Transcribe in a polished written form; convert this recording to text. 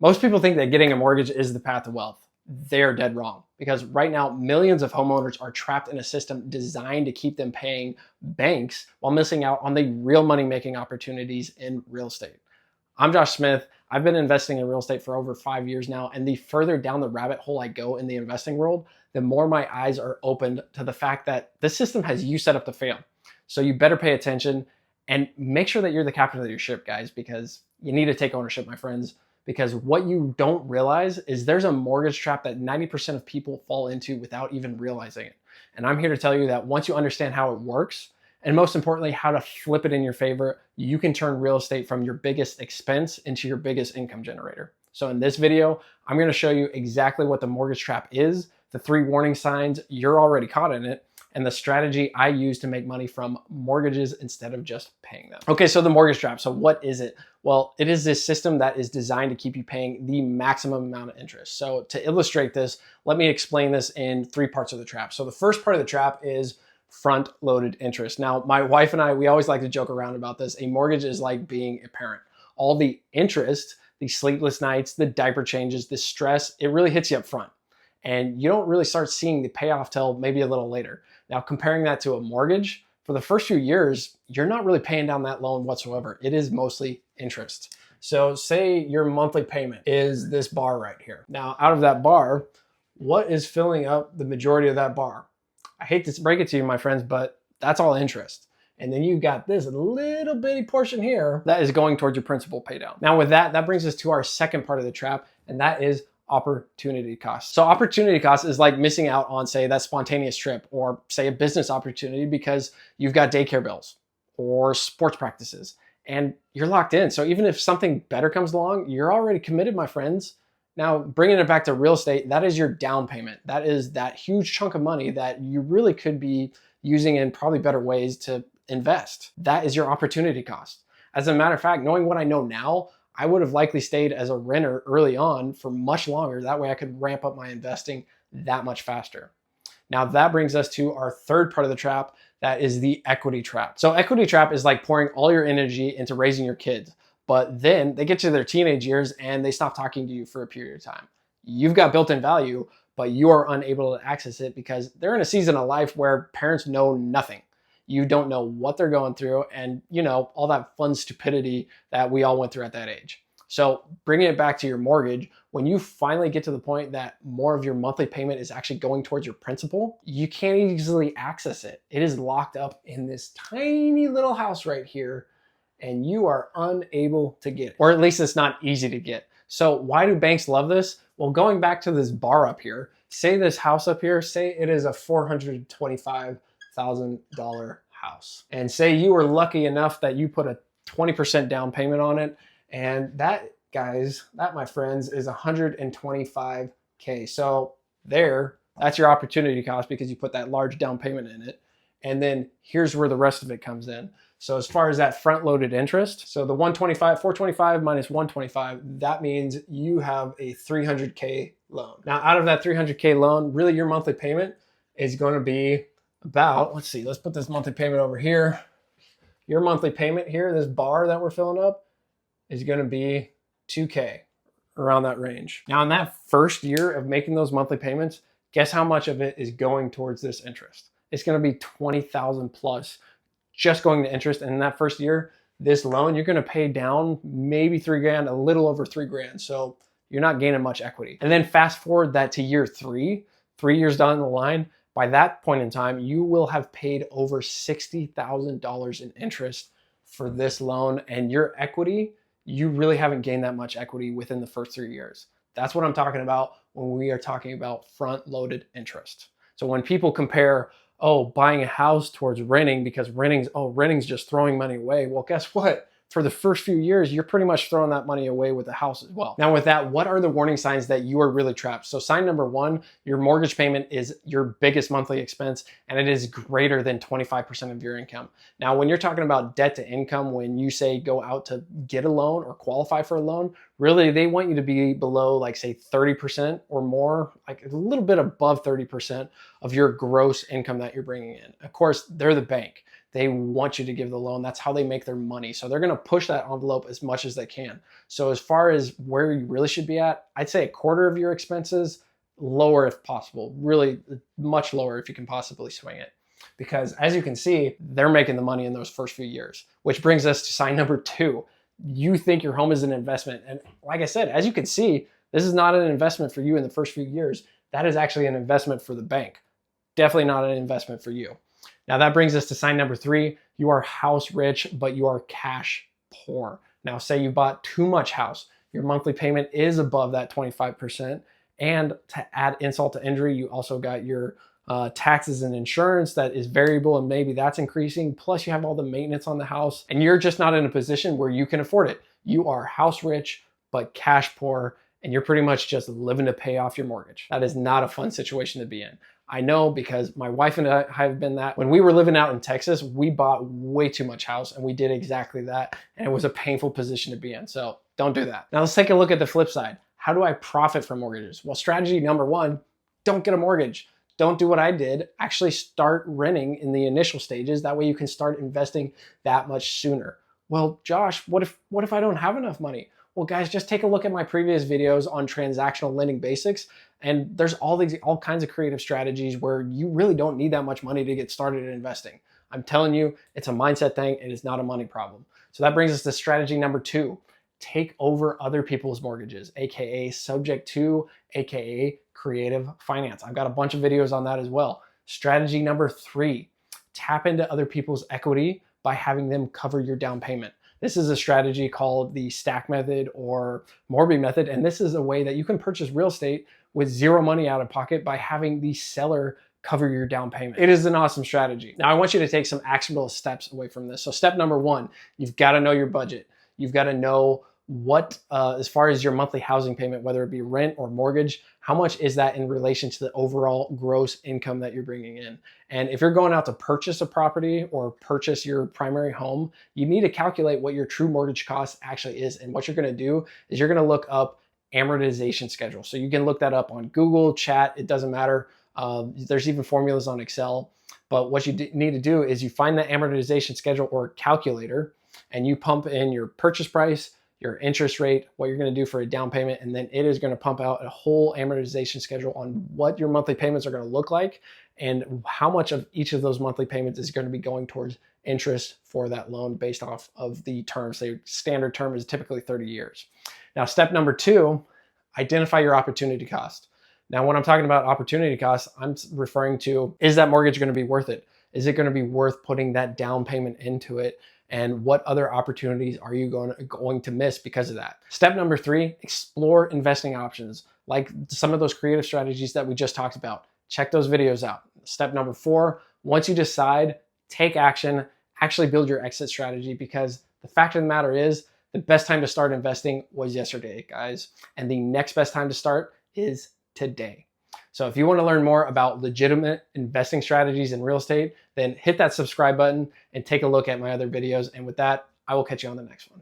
Most people think that getting a mortgage is the path to wealth. They're dead wrong, because right now, millions of homeowners are trapped in a system designed to keep them paying banks while missing out on the real money making opportunities in real estate. I'm Josh Smith. I've been investing in real estate for over 5 years now, and the further down the rabbit hole I go in the investing world, the more my eyes are opened to the fact that this system has you set up to fail. So you better pay attention and make sure that you're the captain of your ship, guys, because you need to take ownership, my friends. Because what you don't realize is there's a mortgage trap that 90% of people fall into without even realizing it. And I'm here to tell you that once you understand how it works, and most importantly, how to flip it in your favor, you can turn real estate from your biggest expense into your biggest income generator. So in this video, I'm going to show you exactly what the mortgage trap is, the 3 warning signs you're already caught in it, and the strategy I use to make money from mortgages instead of just paying them. Okay, so the mortgage trap. So what is it? Well, it is this system that is designed to keep you paying the maximum amount of interest. So to illustrate this, let me explain this in 3 parts of the trap. So the first part of the trap is front-loaded interest. Now, my wife and I, we always like to joke around about this. A mortgage is like being a parent. All the interest, the sleepless nights, the diaper changes, the stress, it really hits you up front. And you don't really start seeing the payoff till maybe a little later. Now, comparing that to a mortgage, for the first few years, you're not really paying down that loan whatsoever. It is mostly interest. So say your monthly payment is this bar right here. Now, out of that bar, what is filling up the majority of that bar? I hate to break it to you, my friends, but that's all interest. And then you've got this little bitty portion here that is going towards your principal pay down. Now with that brings us to our second part of the trap, and that is opportunity cost. So opportunity cost is like missing out on, say, that spontaneous trip, or say a business opportunity because you've got daycare bills or sports practices and you're locked in. So even if something better comes along, you're already committed, my friends. Now, bringing it back to real estate, that is your down payment. That is that huge chunk of money that you really could be using in probably better ways to invest. That is your opportunity cost. As a matter of fact, knowing what I know now, I would have likely stayed as a renter early on for much longer. That way I could ramp up my investing that much faster. Now that brings us to our third part of the trap, that is the equity trap. So equity trap is like pouring all your energy into raising your kids, but then they get to their teenage years and they stop talking to you for a period of time. You've got built-in value, but you are unable to access it because they're in a season of life where parents know nothing. You don't know what they're going through, and you know, all that fun stupidity that we all went through at that age. So bringing it back to your mortgage, when you finally get to the point that more of your monthly payment is actually going towards your principal, you can't easily access it. It is locked up in this tiny little house right here, and you are unable to get it. Or at least it's not easy to get. So why do banks love this? Well, going back to this bar up here, say this house up here, say it is a $425,000 house. And say you were lucky enough that you put a 20% down payment on it. And that, guys, that, my friends, is $125K. So that's your opportunity cost because you put that large down payment in it. And then here's where the rest of it comes in. So as far as that front-loaded interest, so the 425 minus 125, that means you have a $300K loan. Now, out of that $300K loan, really your monthly payment is going to be about, let's see, let's put this monthly payment over here. Your monthly payment here, this bar that we're filling up, is going to be $2K, around that range. Now, in that first year of making those monthly payments, guess how much of it is going towards this interest? It's going to be $20,000 plus just going to interest. And in that first year, this loan, you're going to pay down maybe $3,000, a little over $3,000. So you're not gaining much equity. And then fast forward that to year 3 years down the line, by that point in time, you will have paid over $60,000 in interest for this loan, and your equity, you really haven't gained that much equity within the first 3 years. That's what I'm talking about when we are talking about front-loaded interest. So when people compare, oh, buying a house towards renting because renting's just throwing money away. Well, guess what? For the first few years, you're pretty much throwing that money away with the house as well. Now with that, what are the warning signs that you are really trapped? So sign number 1, your mortgage payment is your biggest monthly expense and it is greater than 25% of your income. Now, when you're talking about debt to income, when you say go out to get a loan or qualify for a loan, really they want you to be below, like, say 30% or more, like a little bit above 30% of your gross income that you're bringing in. Of course, they're the bank. They want you to give the loan. That's how they make their money. So they're going to push that envelope as much as they can. So as far as where you really should be at, I'd say a quarter of your expenses, lower if possible, really much lower if you can possibly swing it. Because as you can see, they're making the money in those first few years, which brings us to sign number 2. You think your home is an investment. And like I said, as you can see, this is not an investment for you in the first few years. That is actually an investment for the bank. Definitely not an investment for you. Now that brings us to sign number 3. You are house rich, but you are cash poor. Now say you bought too much house. Your monthly payment is above that 25%. And to add insult to injury, you also got your taxes and insurance that is variable, and maybe that's increasing. Plus you have all the maintenance on the house, and you're just not in a position where you can afford it. You are house rich, but cash poor, and you're pretty much just living to pay off your mortgage. That is not a fun situation to be in. I know, because my wife and I have been that. When we were living out in Texas, we bought way too much house, and we did exactly that. And it was a painful position to be in. So don't do that. Now let's take a look at the flip side. How do I profit from mortgages? Well, strategy number 1, don't get a mortgage. Don't do what I did. Actually start renting in the initial stages. That way you can start investing that much sooner. Well, Josh, what if I don't have enough money? Well, guys, just take a look at my previous videos on transactional lending basics. And there's all kinds of creative strategies where you really don't need that much money to get started in investing. I'm telling you, it's a mindset thing. It is not a money problem. So that brings us to strategy number 2. Take over other people's mortgages, AKA subject to, AKA creative finance. I've got a bunch of videos on that as well. Strategy number 3, tap into other people's equity by having them cover your down payment. This is a strategy called the stack method or Morby method. And this is a way that you can purchase real estate with zero money out of pocket by having the seller cover your down payment. It is an awesome strategy. Now I want you to take some actionable steps away from this. So step number 1, you've got to know your budget. You've got to know what, as far as your monthly housing payment, whether it be rent or mortgage, how much is that in relation to the overall gross income that you're bringing in? And if you're going out to purchase a property or purchase your primary home, you need to calculate what your true mortgage cost actually is. And what you're going to do is you're going to look up amortization schedule. So you can look that up on Google, chat, it doesn't matter. There's even formulas on Excel. But what you need to do is you find the amortization schedule or calculator, and you pump in your purchase price, your interest rate, what you're going to do for a down payment, and then it is going to pump out a whole amortization schedule on what your monthly payments are going to look like and how much of each of those monthly payments is going to be going towards interest for that loan based off of the term. So standard term is typically 30 years. Now, step number 2, identify your opportunity cost. Now, when I'm talking about opportunity cost, I'm referring to, is that mortgage going to be worth it? Is it going to be worth putting that down payment into it? And what other opportunities are you going to miss because of that? Step number 3, explore investing options, like some of those creative strategies that we just talked about. Check those videos out. Step number 4, once you decide, take action, actually build your exit strategy, because the fact of the matter is the best time to start investing was yesterday, guys. And the next best time to start is today. So if you want to learn more about legitimate investing strategies in real estate, then hit that subscribe button and take a look at my other videos. And with that, I will catch you on the next one.